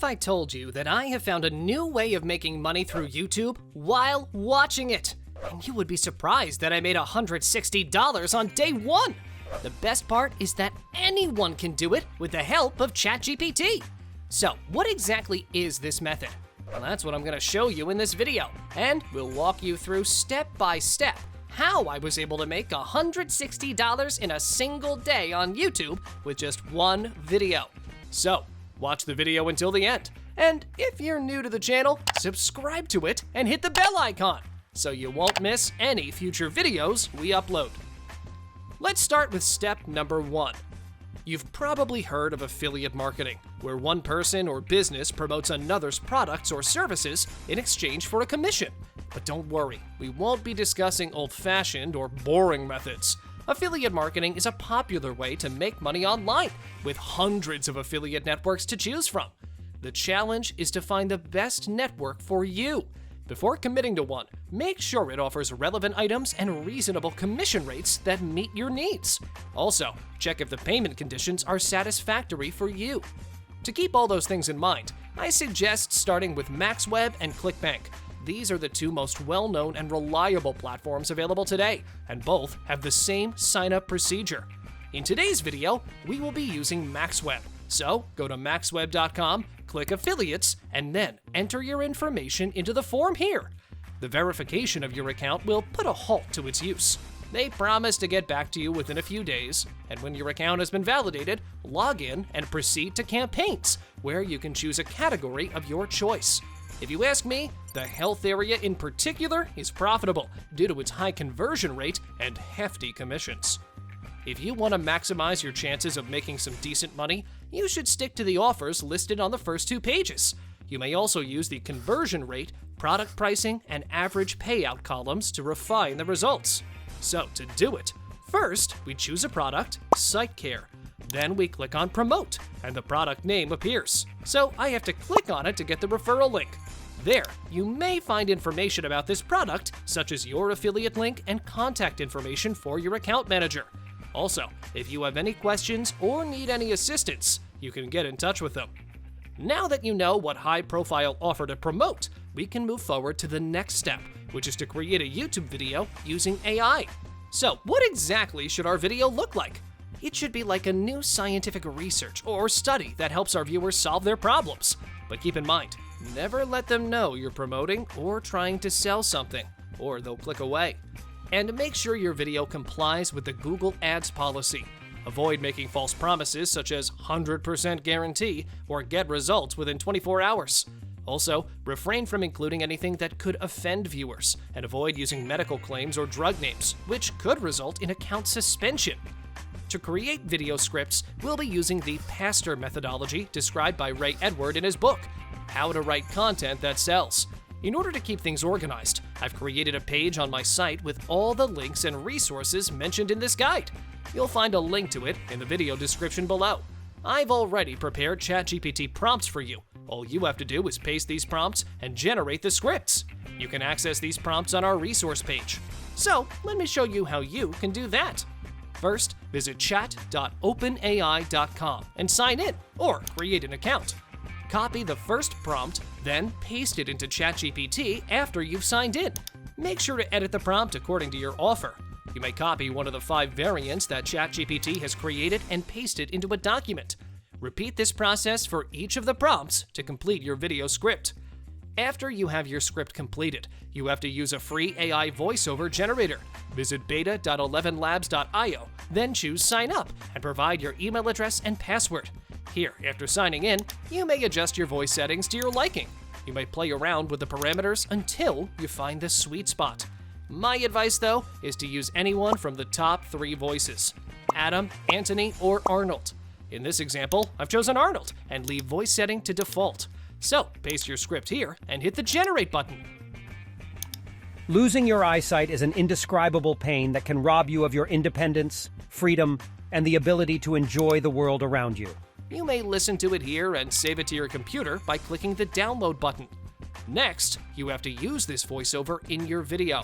I told you that I have found a new way of making money through YouTube while watching it? And you would be surprised that I made $160 on day one. The best part is that anyone can do it with the help of ChatGPT. So, what exactly is this method? Well, that's what I'm going to show you in this video, and we'll walk you through step by step how I was able to make $160 in a single day on YouTube with just one video. So, watch the video until the end. And if you're new to the channel, subscribe to it and hit the bell icon so you won't miss any future videos we upload. Let's start with step number one. You've probably heard of affiliate marketing, where one person or business promotes another's products or services in exchange for a commission. But don't worry, we won't be discussing old-fashioned or boring methods. Affiliate marketing is a popular way to make money online, with hundreds of affiliate networks to choose from. The challenge is to find the best network for you. Before committing to one, make sure it offers relevant items and reasonable commission rates that meet your needs. Also, check if the payment conditions are satisfactory for you. To keep all those things in mind, I suggest starting with MaxWeb and ClickBank. These are the two most well-known and reliable platforms available today, and both have the same sign-up procedure. In today's video, we will be using MaxWeb. So, go to maxweb.com, click Affiliates, and then enter your information into the form here. The verification of your account will put a halt to its use. They promise to get back to you within a few days, and when your account has been validated, log in and proceed to Campaigns, where you can choose a category of your choice. If you ask me, the health area in particular is profitable due to its high conversion rate and hefty commissions. If you want to maximize your chances of making some decent money, you should stick to the offers listed on the first two pages. You may also use the conversion rate, product pricing, and average payout columns to refine the results. So to do it, first we choose a product, Site Care. Then we click on Promote, and the product name appears. So I have to click on it to get the referral link. There, you may find information about this product, such as your affiliate link and contact information for your account manager. Also, if you have any questions or need any assistance, you can get in touch with them. Now that you know what high-profile offer to promote, we can move forward to the next step, which is to create a YouTube video using AI. So, what exactly should our video look like? It should be like a new scientific research or study that helps our viewers solve their problems. But keep in mind, never let them know you're promoting or trying to sell something, or they'll click away. And make sure your video complies with the Google Ads policy. Avoid making false promises such as 100% guarantee or get results within 24 hours. Also, refrain from including anything that could offend viewers, and avoid using medical claims or drug names, which could result in account suspension. To create video scripts, we'll be using the PASTOR methodology described by Ray Edward in his book, How to Write Content That Sells. In order to keep things organized, I've created a page on my site with all the links and resources mentioned in this guide. You'll find a link to it in the video description below. I've already prepared ChatGPT prompts for you. All you have to do is paste these prompts and generate the scripts. You can access these prompts on our resource page. So, let me show you how you can do that. First, visit chat.openai.com and sign in or create an account. Copy the first prompt, then paste it into ChatGPT after you've signed in. Make sure to edit the prompt according to your offer. You may copy one of the 5 variants that ChatGPT has created and paste it into a document. Repeat this process for each of the prompts to complete your video script. After you have your script completed, you have to use a free AI voiceover generator. Visit beta.11labs.io, then choose Sign Up and provide your email address and password. Here, after signing in, you may adjust your voice settings to your liking. You may play around with the parameters until you find the sweet spot. My advice, though, is to use anyone from the top 3 voices: Adam, Anthony, or Arnold. In this example, I've chosen Arnold and leave voice setting to default. So, paste your script here and hit the Generate button. Losing your eyesight is an indescribable pain that can rob you of your independence, freedom, and the ability to enjoy the world around you. You may listen to it here and save it to your computer by clicking the Download button. Next, you have to use this voiceover in your video.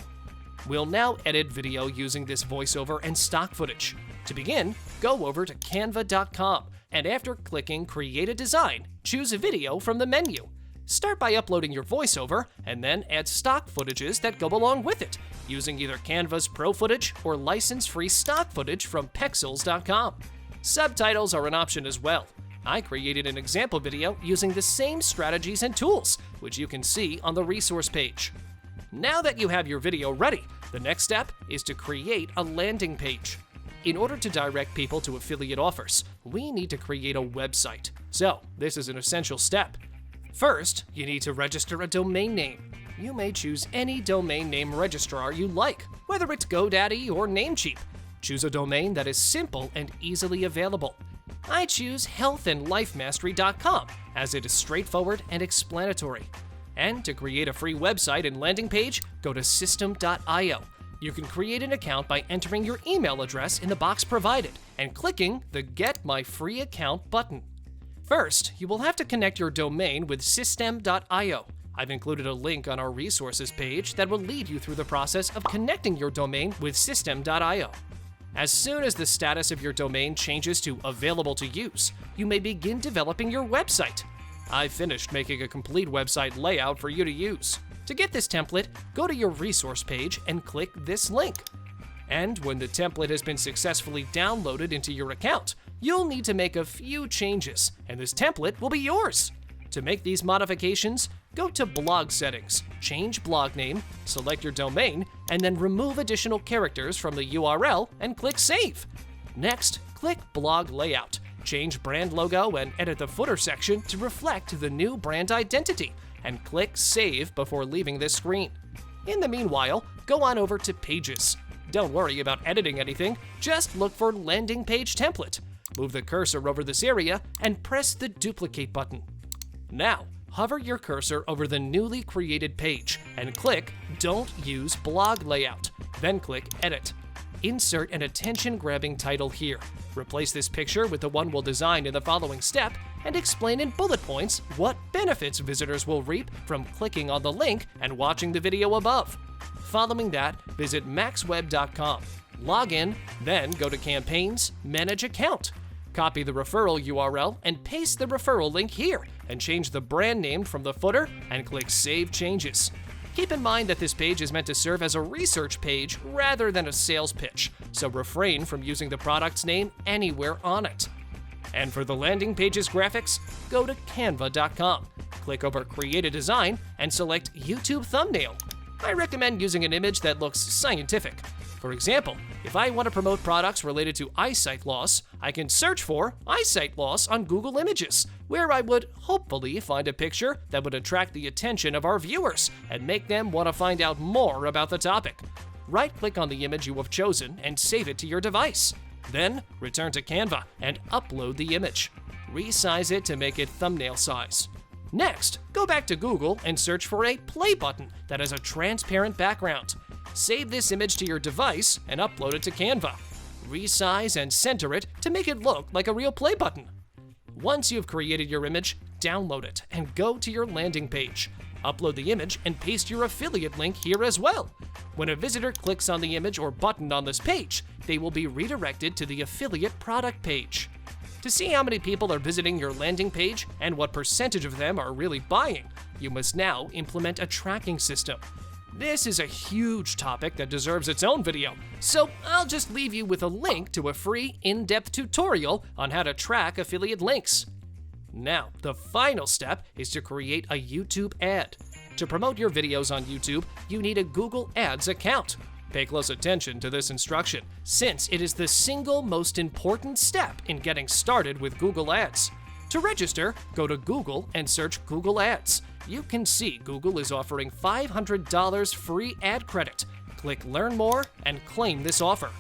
We'll now edit video using this voiceover and stock footage. To begin, go over to canva.com and after clicking Create a Design, choose a video from the menu. Start by uploading your voiceover and then add stock footages that go along with it, using either Canva's Pro footage or license-free stock footage from Pexels.com. Subtitles are an option as well. I created an example video using the same strategies and tools, which you can see on the resource page. Now that you have your video ready, the next step is to create a landing page. In order to direct people to affiliate offers, we need to create a website. So, this is an essential step. First, you need to register a domain name. You may choose any domain name registrar you like, whether it's GoDaddy or Namecheap. Choose a domain that is simple and easily available. I choose healthandlifemastery.com as it is straightforward and explanatory. And to create a free website and landing page, go to system.io. You can create an account by entering your email address in the box provided and clicking the Get My Free Account button. First, you will have to connect your domain with system.io. I've included a link on our resources page that will lead you through the process of connecting your domain with system.io. As soon as the status of your domain changes to available to use, you may begin developing your website. I've finished making a complete website layout for you to use. To get this template, go to your resource page and click this link. And when the template has been successfully downloaded into your account, you'll need to make a few changes, and this template will be yours. To make these modifications, go to Blog Settings, change blog name, select your domain, and then remove additional characters from the URL and click Save. Next, click Blog Layout, change brand logo and edit the footer section to reflect the new brand identity, and click Save before leaving this screen. In the meanwhile, go on over to Pages. Don't worry about editing anything, just look for Landing Page Template. Move the cursor over this area and press the Duplicate button. Now, hover your cursor over the newly created page and click Don't Use Blog Layout, then click Edit. Insert an attention-grabbing title here. Replace this picture with the one we'll design in the following step and explain in bullet points what benefits visitors will reap from clicking on the link and watching the video above. Following that, visit maxweb.com, log in, then go to Campaigns, Manage Account. Copy the referral URL and paste the referral link here and change the brand name from the footer and click Save Changes. Keep in mind that this page is meant to serve as a research page rather than a sales pitch, so refrain from using the product's name anywhere on it. And for the landing page's graphics, go to canva.com, click over Create a Design, and select YouTube Thumbnail. I recommend using an image that looks scientific. For example, if I want to promote products related to eyesight loss, I can search for eyesight loss on Google Images, where I would hopefully find a picture that would attract the attention of our viewers and make them want to find out more about the topic. Right-click on the image you have chosen and save it to your device. Then, return to Canva and upload the image. Resize it to make it thumbnail size. Next, go back to Google and search for a play button that has a transparent background. Save this image to your device and upload it to Canva. Resize and center it to make it look like a real play button. Once you've created your image, download it and go to your landing page. Upload the image and paste your affiliate link here as well. When a visitor clicks on the image or button on this page, they will be redirected to the affiliate product page. To see how many people are visiting your landing page and what percentage of them are really buying, you must now implement a tracking system. This is a huge topic that deserves its own video, so I'll just leave you with a link to a free, in-depth tutorial on how to track affiliate links. Now, the final step is to create a YouTube ad. To promote your videos on YouTube, you need a Google Ads account. Pay close attention to this instruction, since it is the single most important step in getting started with Google Ads. To register, go to Google and search Google Ads. You can see Google is offering $500 free ad credit. Click Learn More and claim this offer.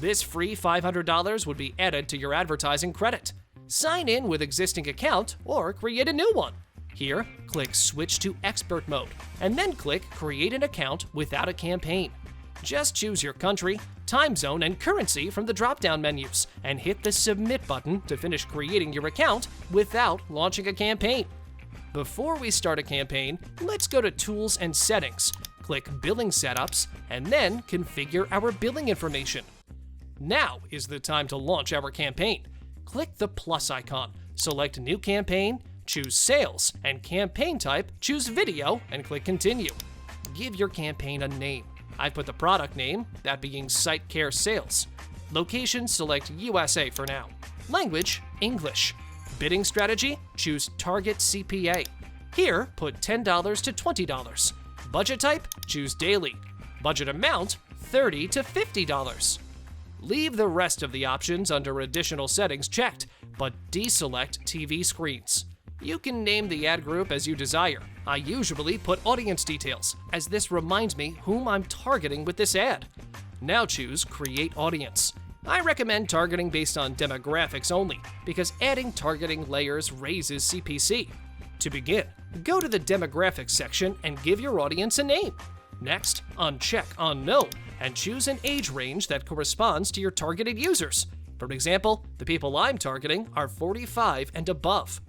This free $500 would be added to your advertising credit. Sign in with existing account or create a new one. Here, click Switch to Expert Mode, and then click Create an Account without a campaign. Just choose your country, time zone, and currency from the drop-down menus, and hit the Submit button to finish creating your account without launching a campaign. Before we start a campaign, let's go to Tools and Settings, click Billing Setups, and then configure our billing information. Now is the time to launch our campaign. click the plus icon, select New Campaign, choose Sales, and campaign type, choose Video, and click Continue. Give your campaign a name. I've put the product name, that being Site Care Sales. Location, select USA for now. Language, English. Bidding strategy, choose Target CPA. Here, put $10 to $20. Budget type, choose Daily. Budget amount, $30 to $50. Leave the rest of the options under Additional Settings checked, but deselect TV screens. You can name the ad group as you desire. I usually put audience details, as this reminds me whom I'm targeting with this ad. Now choose Create Audience. I recommend targeting based on demographics only, because adding targeting layers raises CPC. To begin, go to the Demographics section and give your audience a name. Next, uncheck Unknown and choose an age range that corresponds to your targeted users. For example, the people I'm targeting are 45 and above.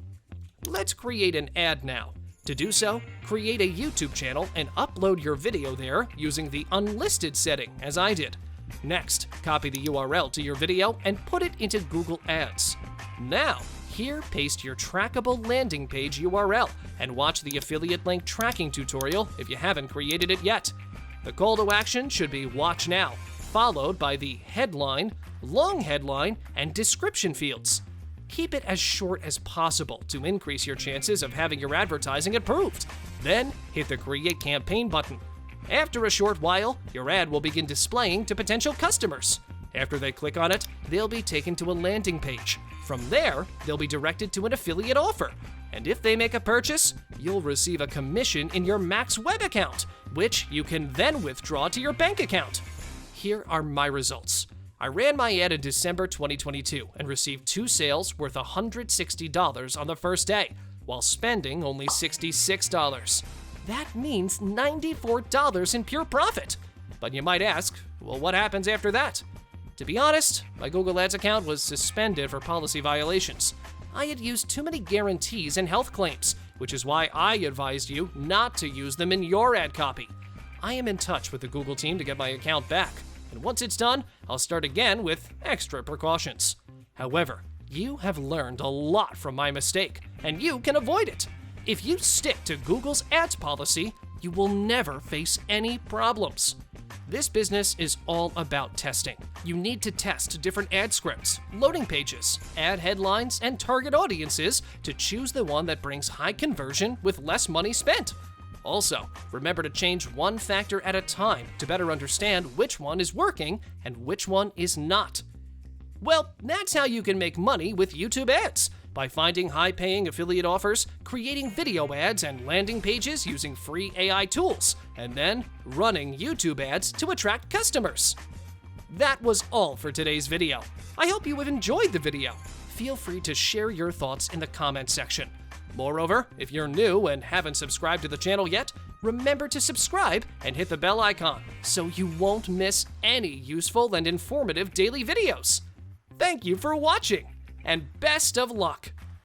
Let's create an ad now. To do so, create a YouTube channel and upload your video there using the unlisted setting, as I did. Next, copy the URL to your video and put it into Google Ads. Now, here paste your trackable landing page URL and watch the affiliate link tracking tutorial if you haven't created it yet. The call to action should be Watch Now, followed by the headline, long headline, and description fields. Keep it as short as possible to increase your chances of having your advertising approved. Then, hit the Create Campaign button. After a short while, your ad will begin displaying to potential customers. After they click on it, they'll be taken to a landing page. From there, they'll be directed to an affiliate offer. And if they make a purchase, you'll receive a commission in your Max Web account, which you can then withdraw to your bank account. Here are my results. I ran my ad in December 2022 and received 2 sales worth $160 on the first day, while spending only $66. That means $94 in pure profit. But you might ask, well, what happens after that? To be honest, my Google Ads account was suspended for policy violations. I had used too many guarantees and health claims, which is why I advised you not to use them in your ad copy. I am in touch with the Google team to get my account back, and once it's done, I'll start again with extra precautions. However, you have learned a lot from my mistake, and you can avoid it. If you stick to Google's ads policy, you will never face any problems. This business is all about testing. You need to test different ad scripts, loading pages, ad headlines, and target audiences to choose the one that brings high conversion with less money spent. Also, remember to change one factor at a time to better understand which one is working and which one is not. Well, that's how you can make money with YouTube ads, by finding high-paying affiliate offers, creating video ads and landing pages using free AI tools, and then running YouTube ads to attract customers. That was all for today's video. I hope you have enjoyed the video. Feel free to share your thoughts in the comment section. Moreover, if you're new and haven't subscribed to the channel yet, remember to subscribe and hit the bell icon so you won't miss any useful and informative daily videos. Thank you for watching, and best of luck!